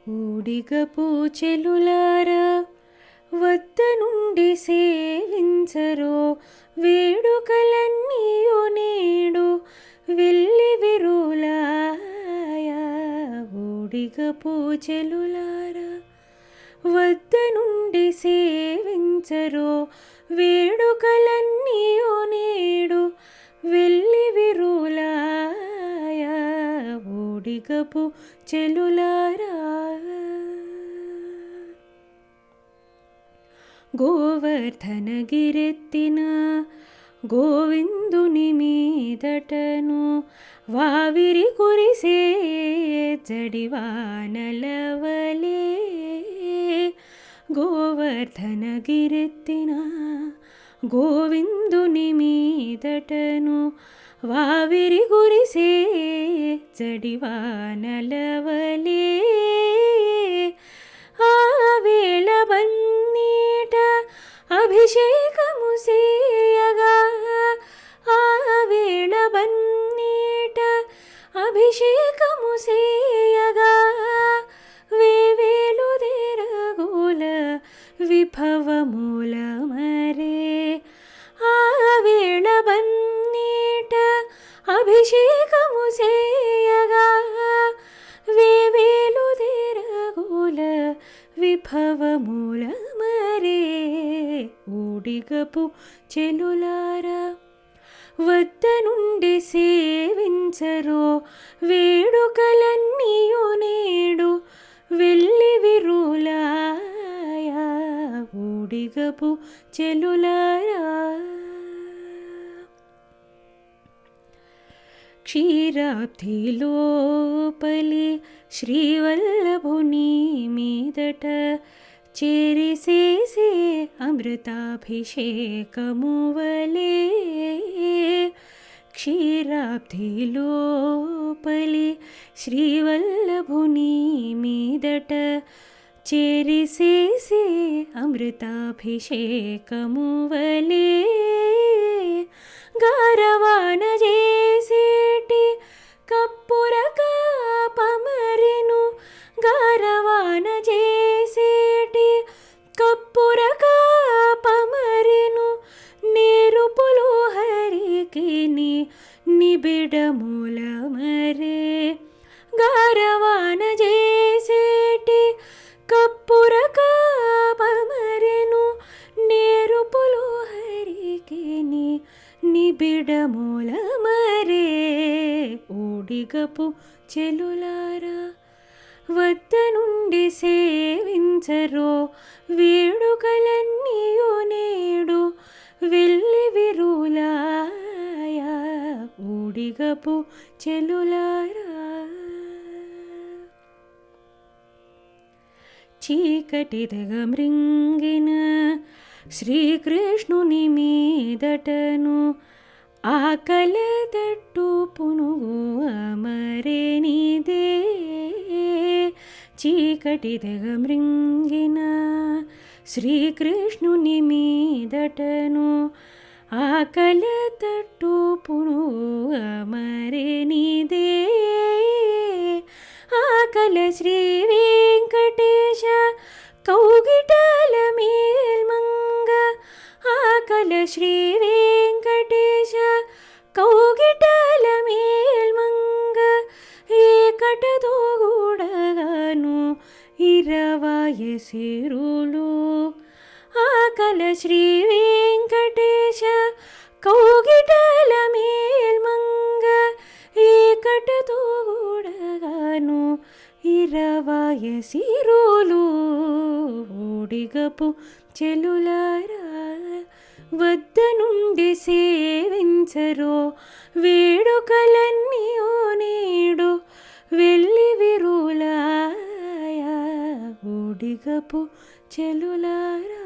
ఊడిగపు చెలులారా వద్ద నుండి సేవించరో వేడుకలన్నీయు నేడు వెళ్ళి విరులాయ. ఊడిగపు చెలులారా వద్ద నుండి సేవించరో వేడుకలన్నీయు నేడు వెళ్ళి విరులాయ. ఊడిగపు చెలులారా గోవర్ధనగిరెత్తిన గోవిందుని మీదటను వావిరి కురిసే జడివానలవలే. గోవర్ధనగిరెత్తిన గోవిందుని మీదటను వావిరి కురిసే జడివానలవలే. ఆ వేళ బన్నీట అభిషేకము సేయగా, ఆ వేళ బన్నీట అభిషేకము సేయగా వేవేలు దేరగోల విభవమూల మరే. ఆ వేళ బన్నీట అభిషేకము సేయగా వేవేలు దేరగోల విభవమూల మరే. ఊడిగపు చెలులారా వద్ద నుండి సేవించరో వేడుకలన్నీయు నేడు వెళ్ళి విరులాయ. ఊడిగపు చెలులారా క్షీరాబ్ధిలోపలి శ్రీవల్లభుని మీదట చేరిసేసే అమృతాభిషేకమువలే. క్షీరాబ్ధిలోపలి శ్రీవల్లభుని మీదట చేరిసేసే అమృతాభిషేకమువలే. గారవాన చేసేటి కప్పురక పమరెను, గారవాన చేసేటి కప్పురక పమరెను నేరుపులు హరికి నిబిడమూల మరే. గారవాన చేసేటి కప్పురక పమరెను నేరుపులు హరికి నిబిడమూల మరే. ఊడిగపు చెలులారా వద్ద నుండి సేవించరో వేడుకలన్నీయు నేడు వెళ్ళి విరులాయ. ఊడిగపు చెలులారా చీకటి దగమృంగిన శ్రీకృష్ణుని మీదటను ఆకలదట్టు పునుగు అమరేనిదే. చీకటి దగమృంగిన శ్రీకృష్ణుని మీదటను ఆకలదట్టు పునుగు అమరేనిదే. ఆకల శ్రీ వెంకటేశ కౌగిటల మేల్మంగ. ఆకల శ్రీ వెంకటేశ కౌగిటల మేల్మంగ ఏకటతో గూడగాను ఇరవాయ సిరులు. ఆకల శ్రీ వెంకటేశ కౌగిటల మేల్మంగ ఏకటతో గూడగాను ఇరవాయ సిరులు. ఊడిగపు చెలులారా వద్ద నుండి సేవించరో వేడుకలన్నీయు నేడు వెళ్ళి విరులాయ. ఊడిగపు చెలులారా